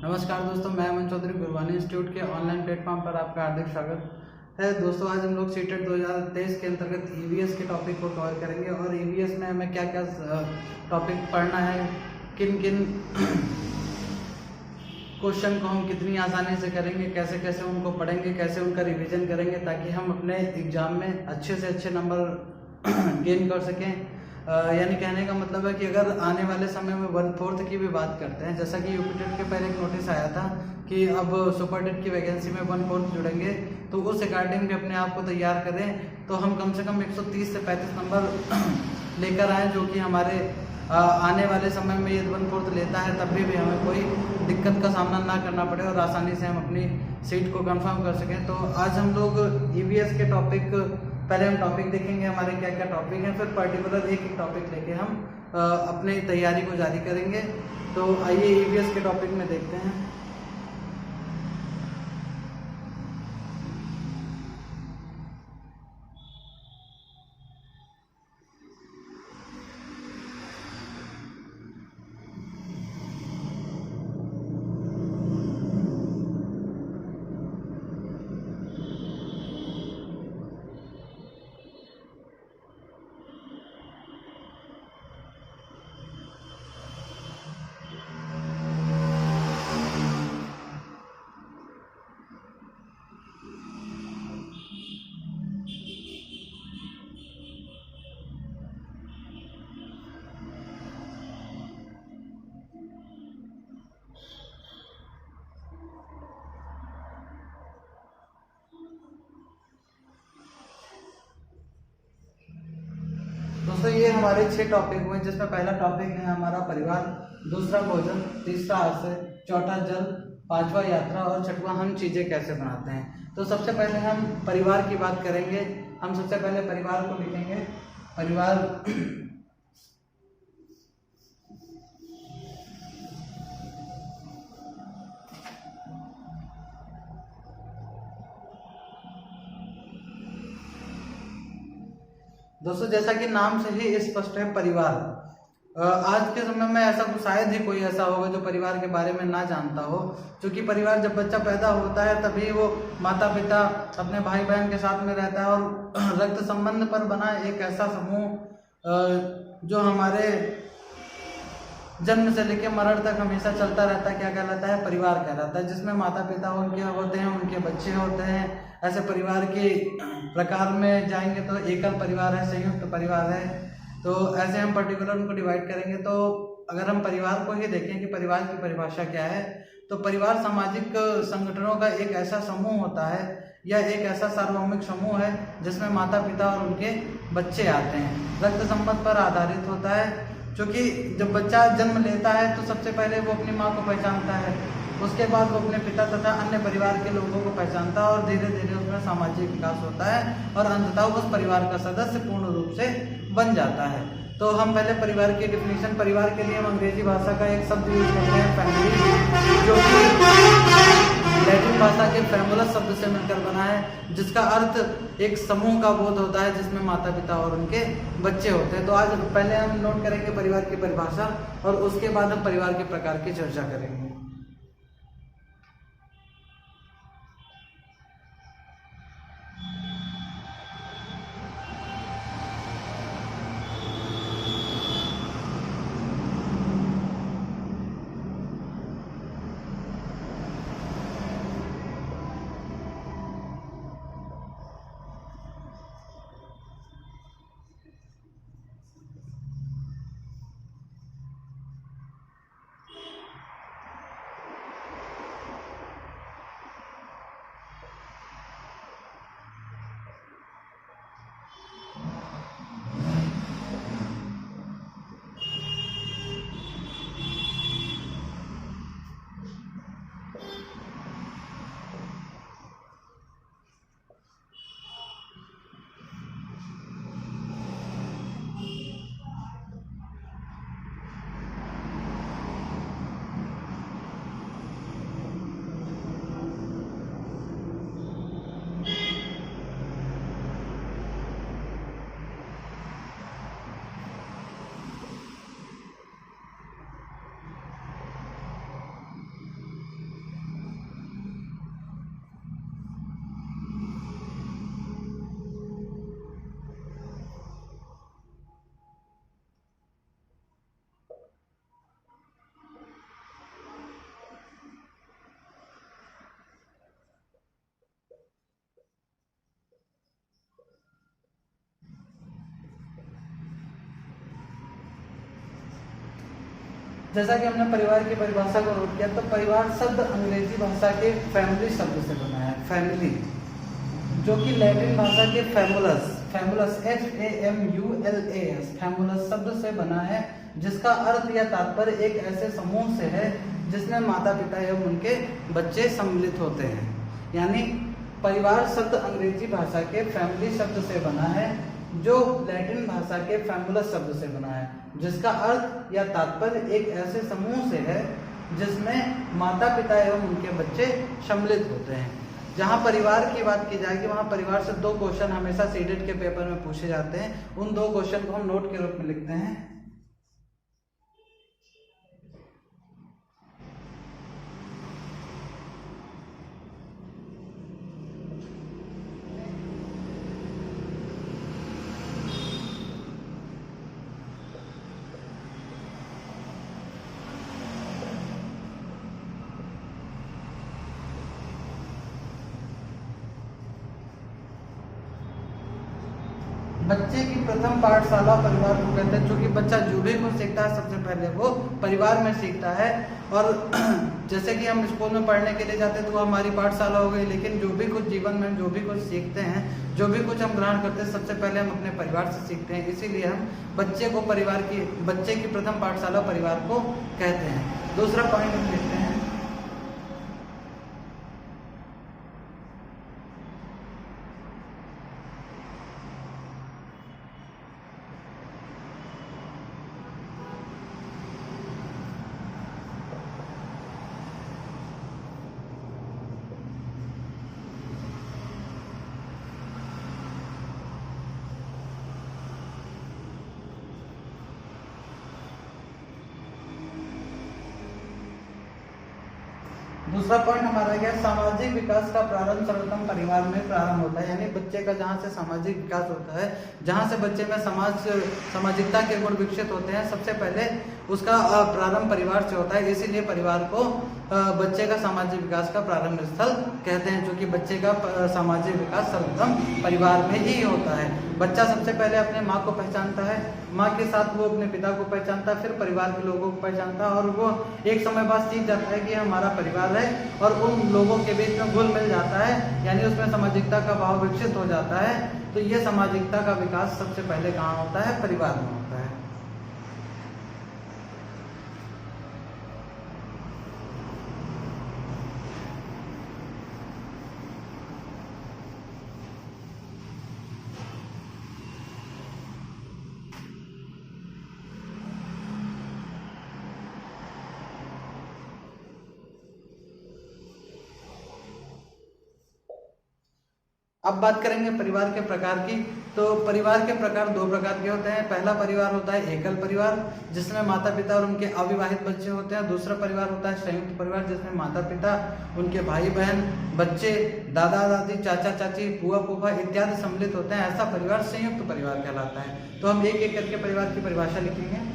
नमस्कार दोस्तों, मैं अमन चौधरी गुरबानी इंस्टीट्यूट के ऑनलाइन प्लेटफॉर्म पर आपका हार्दिक स्वागत है। दोस्तों, आज हम लोग सीटेट 2023 के अंतर्गत ईवीएस के टॉपिक को कवर करेंगे और ईवीएस में हमें क्या क्या टॉपिक पढ़ना है, किन किन क्वेश्चन को हम कितनी आसानी से करेंगे, कैसे कैसे उनको पढ़ेंगे, कैसे उनका रिवीजन करेंगे ताकि हम अपने एग्ज़ाम में अच्छे से अच्छे नंबर गेन कर सकें। यानी कहने का मतलब है कि अगर आने वाले समय में 1/4 की भी बात करते हैं, जैसा कि यूपीटेट के पहले एक नोटिस आया था कि अब सुपरटेट की वैकेंसी में 1/4 जुड़ेंगे, तो उस अकॉर्डिंग भी अपने आप को तैयार करें तो हम कम से कम 130 से 35 नंबर लेकर आएँ, जो कि हमारे आने वाले समय में ये 1/4 लेता है तब भी हमें कोई दिक्कत का सामना ना करना पड़े और आसानी से हम अपनी सीट को कंफर्म कर सकें। तो आज हम लोग ईवीएस के टॉपिक, पहले हम टॉपिक देखेंगे हमारे क्या क्या टॉपिक हैं, फिर पर्टिकुलर एक एक टॉपिक लेके हम अपनी तैयारी को जारी करेंगे। तो आइए ईवीएस के टॉपिक में देखते हैं। दोस्तों, ये हमारे 6 टॉपिक हुए, जिसमें पहला टॉपिक है हमारा परिवार, दूसरा भोजन, तीसरा हास्य, चौथा जल, पांचवा यात्रा और छठवां हम चीजें कैसे बनाते हैं। तो सबसे पहले हम परिवार की बात करेंगे। हम सबसे पहले परिवार को लिखेंगे। परिवार दोस्तों, जैसा कि नाम से ही स्पष्ट है, परिवार। आज के समय में ऐसा शायद ही कोई ऐसा होगा जो परिवार के बारे में ना जानता हो, क्योंकि परिवार जब बच्चा पैदा होता है तभी वो माता पिता अपने भाई बहन के साथ में रहता है और रक्त संबंध पर बना एक ऐसा समूह जो हमारे जन्म से लेकर मरण तक हमेशा चलता रहता है, क्या कहलाता है? परिवार कहलाता है, जिसमें माता पिता उनके होते हैं, उनके बच्चे होते हैं। ऐसे परिवार के प्रकार में जाएंगे तो एकल परिवार है, संयुक्त परिवार है, तो ऐसे हम पर्टिकुलर उनको डिवाइड करेंगे। तो अगर हम परिवार को ही देखें कि परिवार की परिभाषा क्या है, तो परिवार सामाजिक संगठनों का एक ऐसा समूह होता है या एक ऐसा सार्वभौमिक समूह है जिसमें माता पिता और उनके बच्चे आते हैं। रक्त संबंध पर आधारित होता है, क्योंकि जब बच्चा जन्म लेता है तो सबसे पहले वो अपनी माँ को पहचानता है, उसके बाद वो अपने पिता तथा अन्य परिवार के लोगों को पहचानता है और धीरे धीरे उसमें सामाजिक विकास होता है और अंततः उस परिवार का सदस्य पूर्ण रूप से बन जाता है। तो हम पहले परिवार की डिफिनीशन, परिवार के लिए हम अंग्रेजी भाषा का एक शब्द यूज करते हैं, फैमिली, जो कि लैटिन भाषा के फैमुलस शब्द से मिलकर बना है, जिसका अर्थ एक समूह का बोध होता है जिसमें माता पिता और उनके बच्चे होते हैं। तो आज पहले हम नोट करेंगे परिवार की परिभाषा और उसके बाद हम परिवार के प्रकार की चर्चा करेंगे। जैसा कि हमने परिवार की परिभाषा को नोट किया, तो परिवार शब्द अंग्रेजी भाषा के फैमिली शब्द से बना है, फैमिली, जो कि लैटिन भाषा के फैमुलस, FAMULAS, फैमुलस शब्द से बना है, जिसका अर्थ या तात्पर्य एक ऐसे समूह से है जिसमें माता पिता एवं उनके बच्चे सम्मिलित होते हैं। यानी परिवार शब्द अंग्रेजी भाषा के फैमिली शब्द से बना है, जो लैटिन भाषा के फैमुलस शब्द से बना है, जिसका अर्थ या तात्पर्य एक ऐसे समूह से है जिसमें माता पिता एवं उनके बच्चे सम्मिलित होते हैं। जहाँ परिवार की बात की जाएगी वहाँ परिवार से 2 क्वेश्चन हमेशा सीडेड के पेपर में पूछे जाते हैं। उन 2 क्वेश्चन को हम नोट के रूप में लिखते हैं। बच्चे की प्रथम पाठशाला परिवार को कहते हैं, क्योंकि बच्चा जो भी कुछ सीखता है सबसे पहले वो परिवार में सीखता है। और जैसे कि हम स्कूल में पढ़ने के लिए जाते हैं तो वो हमारी पाठशाला हो गई, लेकिन जो भी कुछ जीवन में जो भी कुछ सीखते हैं, जो भी कुछ हम ग्रहण करते हैं, सबसे पहले हम अपने परिवार से सीखते हैं। इसीलिए हम बच्चे की प्रथम पाठशाला परिवार को कहते हैं। दूसरा पॉइंट हम देखते हैं, दूसरा पॉइंट हमारा गया सामाजिक विकास का प्रारंभ सर्वप्रथम परिवार में प्रारंभ होता है। यानी बच्चे का जहाँ से सामाजिक विकास होता है, जहाँ से बच्चे में सामाजिकता के गुण विकसित होते हैं, सबसे पहले उसका प्रारंभ परिवार से होता है। इसीलिए परिवार को बच्चे का सामाजिक विकास का प्रारंभ स्थल कहते हैं, क्योंकि बच्चे का सामाजिक विकास सर्वप्रथम परिवार में ही होता है। बच्चा सबसे पहले अपने माँ को पहचानता है, माँ के साथ वो अपने पिता को पहचानता है, फिर परिवार के लोगों को पहचानता है, और वो एक समय बाद सीख जाता है कि हमारा परिवार है, और उन लोगों के बीच में घुल मिल जाता है, यानी उसमें सामाजिकता का भाव विकसित हो जाता है। तो ये सामाजिकता का विकास सबसे पहले कहाँ होता है? परिवार में होता है। अब बात करेंगे परिवार के प्रकार की। तो परिवार के प्रकार 2 प्रकार के होते हैं। पहला परिवार होता है एकल परिवार, जिसमें माता पिता और उनके अविवाहित बच्चे होते हैं। दूसरा परिवार होता है संयुक्त परिवार, जिसमें माता पिता, उनके भाई बहन, बच्चे, दादा दादी, चाचा चाची, बुआ फूफा इत्यादि सम्मिलित होते हैं। ऐसा परिवार संयुक्त परिवार कहलाता है। तो हम एक एक करके परिवार की परिभाषा लिखेंगे।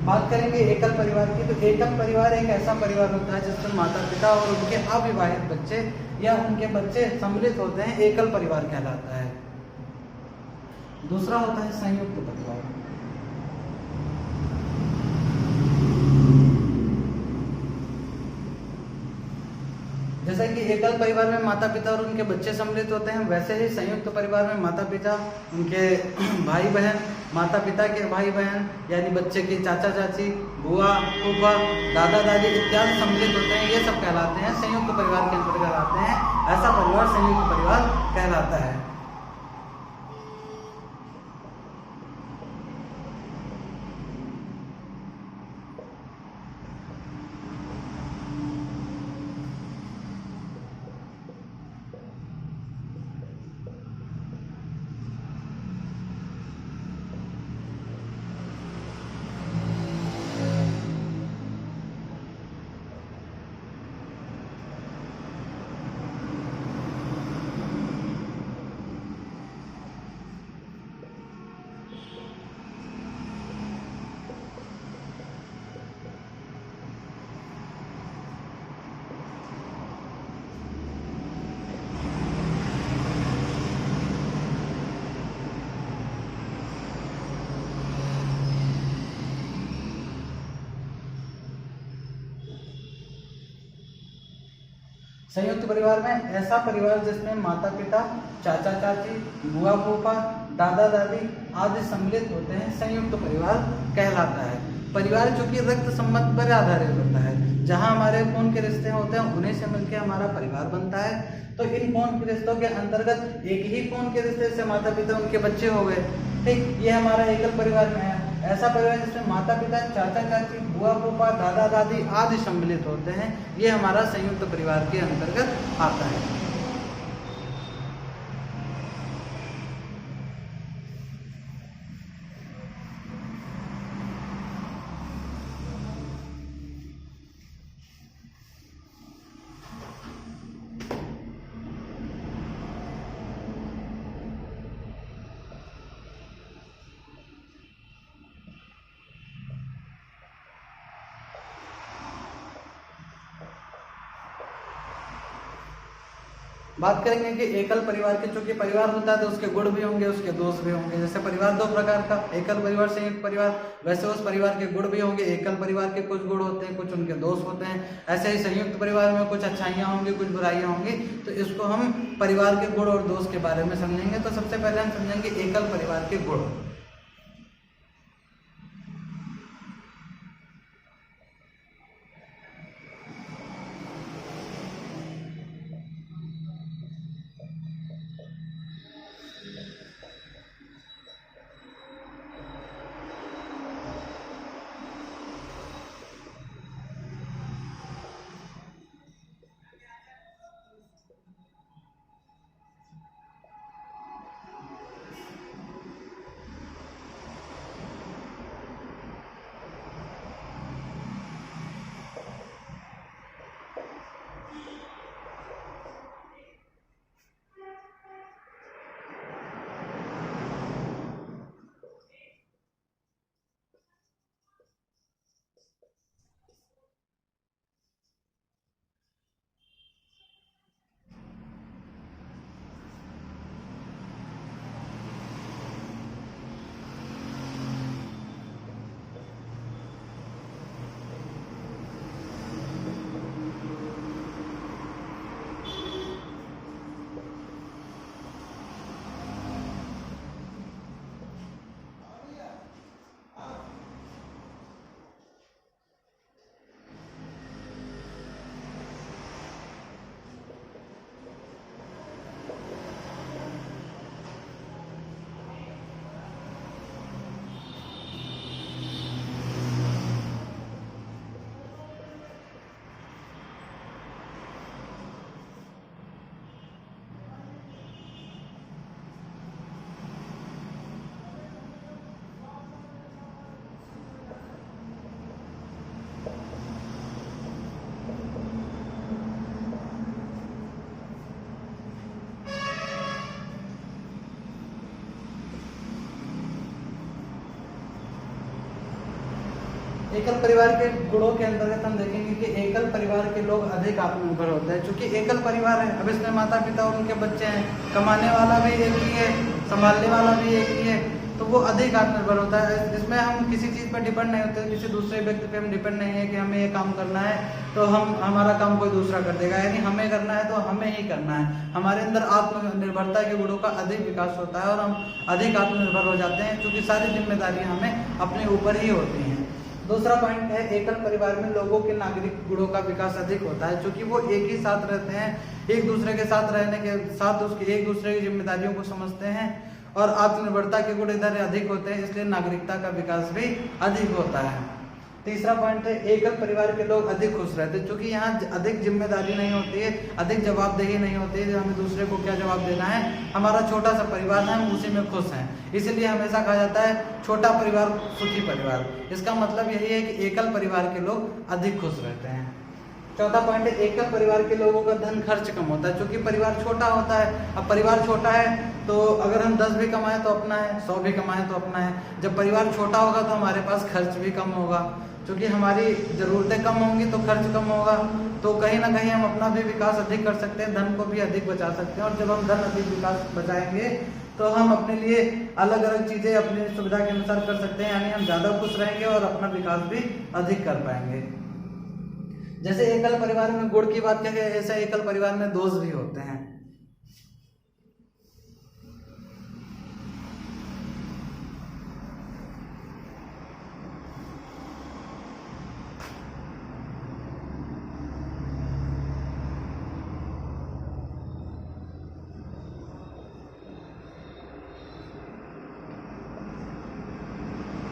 बात करेंगे एकल परिवार की। तो एकल परिवार एक ऐसा परिवार होता है जिसमें माता पिता और उनके अविवाहित बच्चे या उनके बच्चे सम्मिलित होते हैं, एकल परिवार कहलाता है। दूसरा होता है संयुक्त परिवार। जैसे कि एकल परिवार में माता पिता और उनके बच्चे सम्मिलित होते हैं, वैसे ही संयुक्त परिवार में माता पिता, उनके भाई बहन, माता पिता के भाई बहन यानी बच्चे के चाचा चाची, बुआ फूफा, दादा दादी इत्यादि सम्मिलित होते हैं। ये सब कहलाते हैं संयुक्त परिवार के अंतर्गत आते हैं। ऐसा परिवार संयुक्त परिवार कहलाता है। संयुक्त परिवार में ऐसा परिवार जिसमें माता पिता, चाचा चाची, बुआ फूफा, दादा दादी आदि सम्मिलित होते हैं, संयुक्त परिवार कहलाता है। परिवार जो कि रक्त संबंध पर आधारित होता है, जहां हमारे खून के रिश्ते होते हैं उन्हीं से मिलकर हमारा परिवार बनता है। तो इन खून के रिश्तों के अंतर्गत एक ही खून के रिश्ते से माता पिता उनके बच्चे हो गए, ठीक, ये हमारा एकल परिवार में है। ऐसा परिवार जिसमें माता पिता, चाचा चाची, बुआ फूफा, दादा दादी आदि सम्मिलित होते हैं, ये हमारा संयुक्त परिवार के अंतर्गत आता है। बात करेंगे कि एकल परिवार के, चूंकि परिवार होता है तो उसके गुण भी होंगे, उसके दोष भी होंगे। जैसे परिवार दो प्रकार का, एकल परिवार, संयुक्त परिवार, वैसे उस परिवार के गुण भी होंगे। एकल परिवार के कुछ गुण होते हैं, कुछ उनके दोष होते हैं। ऐसे ही संयुक्त परिवार में कुछ अच्छाइयाँ होंगी, कुछ बुराइयाँ होंगी। तो इसको हम परिवार के गुण और दोष के बारे में समझेंगे। तो सबसे पहले हम समझेंगे एकल परिवार के गुण। एकल परिवार के गुणों के अंतर्गत हम देखेंगे कि एकल परिवार के लोग अधिक आत्मनिर्भर होते हैं। चूंकि एकल परिवार है, अब इसमें माता पिता और उनके बच्चे हैं, कमाने वाला भी एक ही है, संभालने वाला भी एक ही है, तो वो अधिक आत्मनिर्भर होता है। इसमें हम किसी चीज़ पर डिपेंड नहीं होते, किसी दूसरे व्यक्ति पे हम डिपेंड नहीं है कि हमें ये काम करना है तो हमारा काम कोई दूसरा कर देगा, यानी हमें करना है तो हमें ही करना है। हमारे अंदर आत्मनिर्भरता के गुणों का अधिक विकास होता है और हम अधिक आत्मनिर्भर हो जाते हैं, क्योंकि सारी जिम्मेदारियां हमें अपने ऊपर ही होती हैं। दूसरा पॉइंट है, एकल परिवार में लोगों के नागरिक गुणों का विकास अधिक होता है, क्योंकि वो एक ही साथ रहते हैं, एक दूसरे के साथ रहने के साथ उसके एक दूसरे की जिम्मेदारियों को समझते हैं और आत्मनिर्भरता के गुण इधर अधिक होते हैं, इसलिए नागरिकता का विकास भी अधिक होता है। तीसरा पॉइंट है, एकल परिवार के लोग अधिक खुश रहते हैं, क्योंकि यहाँ अधिक जिम्मेदारी नहीं होती है, अधिक जवाबदेही नहीं होती है, हमें दूसरे को क्या जवाब देना है, हमारा छोटा सा परिवार है, हम उसी में खुश हैं। इसीलिए हमेशा कहा जाता है छोटा परिवार सुखी परिवार। इसका मतलब यही है कि एकल परिवार के लोग अधिक खुश रहते हैं। चौथा पॉइंट है, एकल परिवार के लोगों का धन खर्च कम होता है, क्योंकि परिवार छोटा होता है। अब परिवार छोटा है तो अगर हम 10 भी कमाएं तो अपना है, 100 भी कमाएं तो अपना है। जब परिवार छोटा होगा तो हमारे पास खर्च भी कम होगा, क्योंकि हमारी ज़रूरतें कम होंगी तो खर्च कम होगा, तो कहीं ना कहीं हम अपना भी विकास अधिक कर सकते हैं, धन को भी अधिक बचा सकते हैं। और जब हम धन अधिक विकास बचाएंगे तो हम अपने लिए अलग अलग चीज़ें अपनी सुविधा के अनुसार कर सकते हैं, यानी हम ज़्यादा खुश रहेंगे और अपना विकास भी अधिक कर पाएंगे। जैसे एकल परिवार में गुण की बात करें, ऐसे एकल परिवार में दोष भी होते हैं।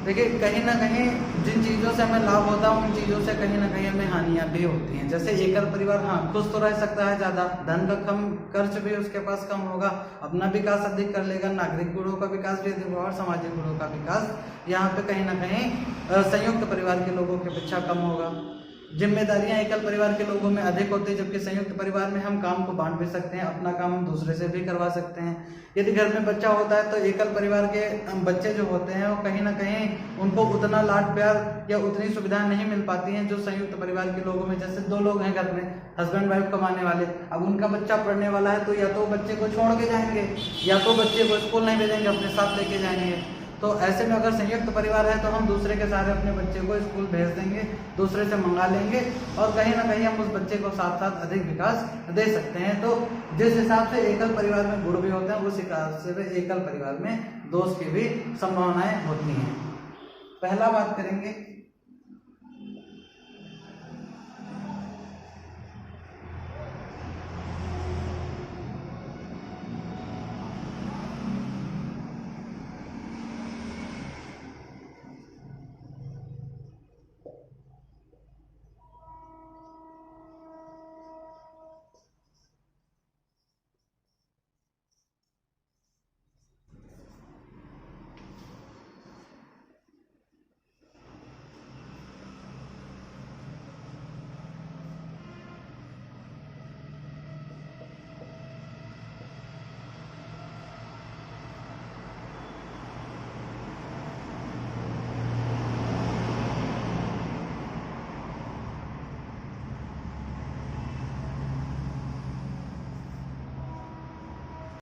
देखिए, कहीं ना कहीं जिन चीज़ों से हमें लाभ होता है उन चीज़ों से कहीं ना कहीं हमें हानियां भी होती हैं। जैसे एकल परिवार खुश तो रह सकता है ज़्यादा, धन का कम खर्च भी उसके पास कम होगा, अपना विकास अधिक कर लेगा, नागरिक गुणों का विकास भी अधिक होगा और सामाजिक गुणों का विकास यहाँ पे कहीं ना कहीं संयुक्त परिवार के लोगों की अपेक्षा कम होगा। जिम्मेदारियां एकल परिवार के लोगों में अधिक होती है, जबकि संयुक्त परिवार में हम काम को बांट भी सकते हैं, अपना काम हम दूसरे से भी करवा सकते हैं। यदि घर में बच्चा होता है तो एकल परिवार के बच्चे जो होते हैं वो कहीं ना कहीं उनको उतना लाड प्यार या उतनी सुविधा नहीं मिल पाती हैं जो संयुक्त परिवार के लोगों में। जैसे 2 लोग हैं घर में, हस्बैंड वाइफ कमाने वाले, अब उनका बच्चा पढ़ने वाला है तो या तो बच्चे को छोड़ के जाएंगे या तो बच्चे को स्कूल नहीं भेजेंगे, अपने साथ लेके जाएंगे। तो ऐसे में अगर संयुक्त परिवार है तो हम दूसरे के सारे अपने बच्चे को स्कूल भेज देंगे, दूसरे से मंगा लेंगे और कहीं ना कहीं हम उस बच्चे को साथ साथ अधिक विकास दे सकते हैं। तो जिस हिसाब से एकल परिवार में गुण भी होते हैं उस हिसाब से एकल परिवार में दोष की भी संभावनाएं होती हैं। पहला बात करेंगे